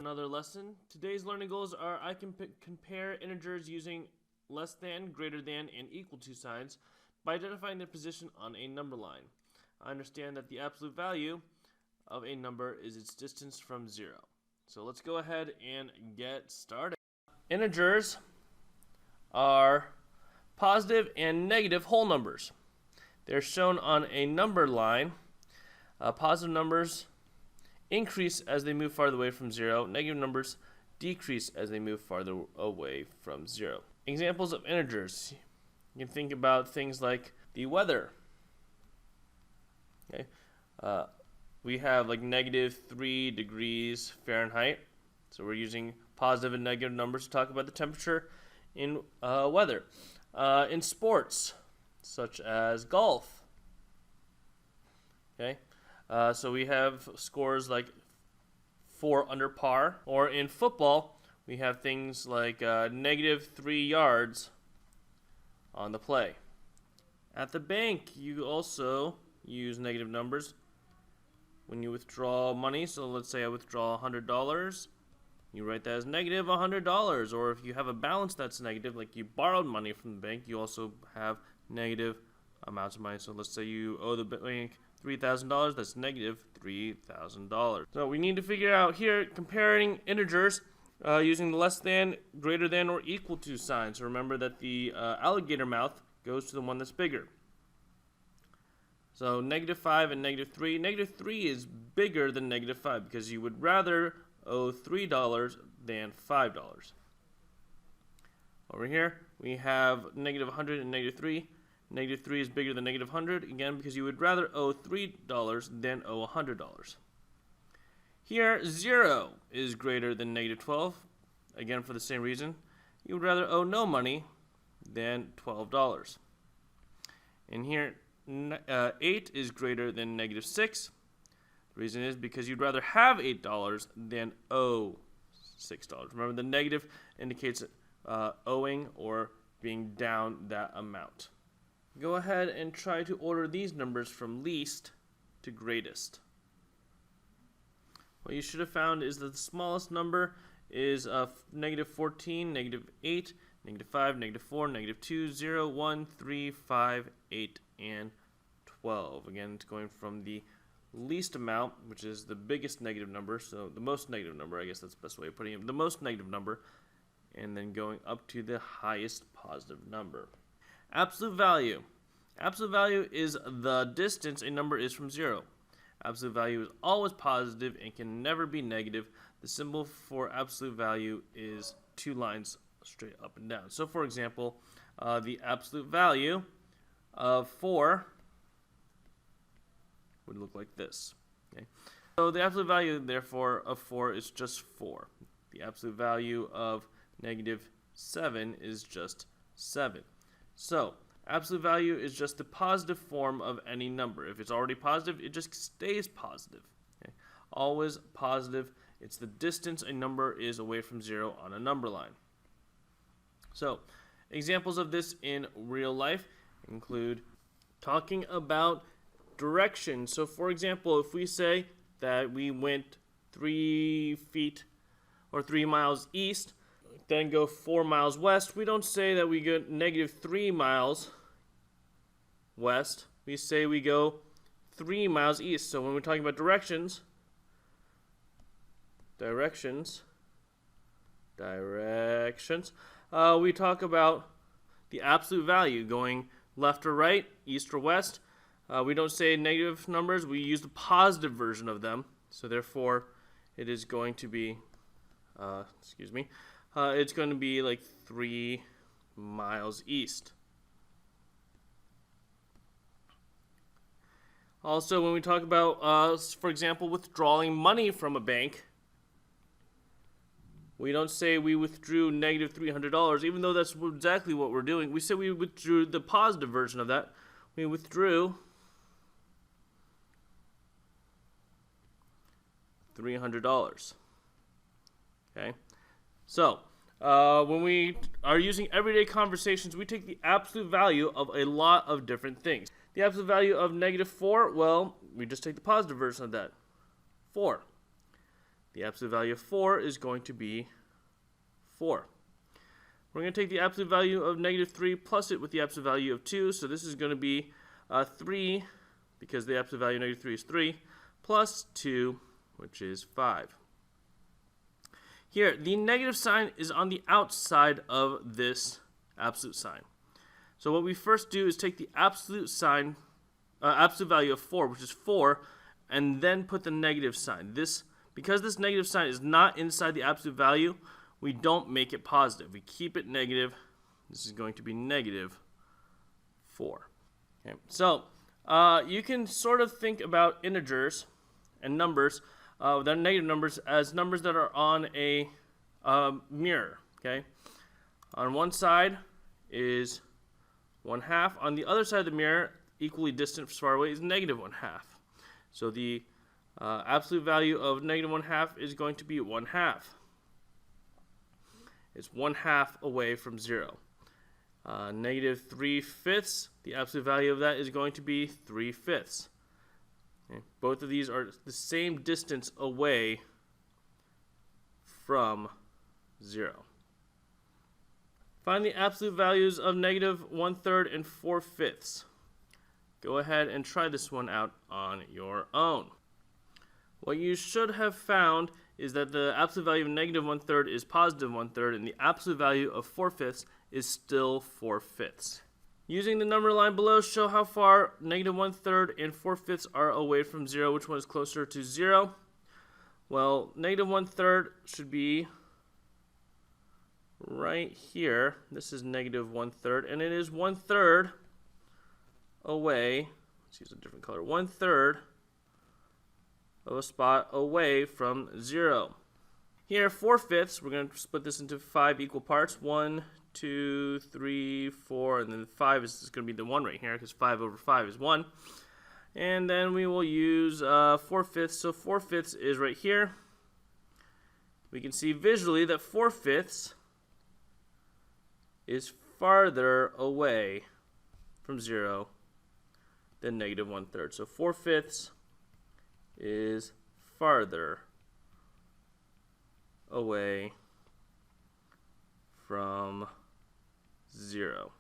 another lesson. Today's learning goals are I can compare integers using less than, greater than, and equal to signs by identifying their position on a number line. I understand that the absolute value of a number is its distance from 0. So let's go ahead and get started. Integers are positive and negative whole numbers. They're shown on a number line. Positive numbers increase as they move farther away from 0. Negative numbers decrease as they move farther away from 0. Examples of integers. You can think about things like the weather. Okay, we have like -3 degrees Fahrenheit. So we're using positive and negative numbers to talk about the temperature in weather. In sports, such as golf. Okay, so we have scores like 4 under par. Or in football, we have things like -3 yards on the play. At the bank, you also use negative numbers when you withdraw money. So let's say I withdraw $100. You write that as negative $100. Or if you have a balance that's negative, like you borrowed money from the bank, you also have negative amounts of money. So let's say you owe the bank $3,000. That's negative $3,000. So we need to figure out here comparing integers using the less than, greater than, or equal to signs. So remember that the alligator mouth goes to the one that's bigger. So -5 and -3. -3 is bigger than -5 because you would rather owe $3 than $5. Over here, we have -100 and -3. -3 is bigger than -100, again, because you would rather owe $3 than owe $100. Here, 0 is greater than -12, again, for the same reason. You would rather owe no money than $12. And here, 8 is greater than -6. The reason is because you'd rather have $8 than owe $6. Remember, the negative indicates owing or being down that amount. Go ahead and try to order these numbers from least to greatest. What you should have found is that the smallest number is -14, -8, -5, -4, -2, 0, 1, 3, 5, 8, and 12. Again, it's going from the least amount, which is the biggest negative number, so the most negative number, I guess that's the best way of putting it, the most negative number, and then going up to the highest positive number. Absolute value. Absolute value is the distance a number is from 0. Absolute value is always positive and can never be negative. The symbol for absolute value is 2 lines straight up and down. So for example, the absolute value of 4 would look like this. Okay? So the absolute value, therefore, of 4 is just 4. The absolute value of -7 is just 7. So absolute value is just the positive form of any number. If it's already positive, it just stays positive. Okay? Always positive. It's the distance a number is away from 0 on a number line. So examples of this in real life include talking about direction. So for example, if we say that we went 3 feet or 3 miles east, then go 4 miles west, we don't say that we go -3 miles west. We say we go 3 miles east. So when we're talking about directions, we talk about the absolute value going left or right, east or west. We don't say negative numbers. We use the positive version of them. So therefore, it is going to be, it's going to be like 3 miles east. Also, when we talk about, for example, withdrawing money from a bank, we don't say we withdrew -$300, even though that's exactly what we're doing. We say we withdrew the positive version of that. We withdrew $300. Okay? So, when we are using everyday conversations, we take the absolute value of a lot of different things. The absolute value of -4, well, we just take the positive version of that, 4. The absolute value of 4 is going to be 4. We're going to take the absolute value of negative 3 plus it with the absolute value of 2. So this is going to be 3, because the absolute value of negative 3 is 3, plus 2, which is 5. Here, the negative sign is on the outside of this absolute sign. So what we first do is take the absolute sign, absolute value of 4, which is 4, and then put the negative sign. Because this negative sign is not inside the absolute value, we don't make it positive. We keep it negative. This is going to be negative 4. Okay. So you can sort of think about integers and numbers, that are negative numbers, as numbers that are on a mirror. Okay. On one side is 1/2. On the other side of the mirror, equally distant as far away, is negative 1/2. So the absolute value of negative 1/2 is going to be 1/2. It's 1/2 away from 0. Negative 3/5, the absolute value of that is going to be 3/5. Okay. Both of these are the same distance away from 0. Find the absolute values of negative 1/3 and 4/5. Go ahead and try this one out on your own. What you should have found is that the absolute value of negative 1/3 is positive 1/3, and the absolute value of 4/5 is still 4/5. Using the number line below, show how far negative 1/3 and 4/5 are away from 0. Which one is closer to 0? Well, negative 1/3 should be right here. This is negative 1/3, and it is 1/3 away. Let's use a different color. 1/3 of a spot away from 0. Here, 4/5, we're going to split this into 5 equal parts. 1, 2, 3, 4, and then 5 is going to be the 1 right here, because 5 over 5 is 1. And then we will use 4/5. So 4/5 is right here. We can see visually that 4/5 is farther away from 0 than negative 1/3. So 4/5 is farther away from 0.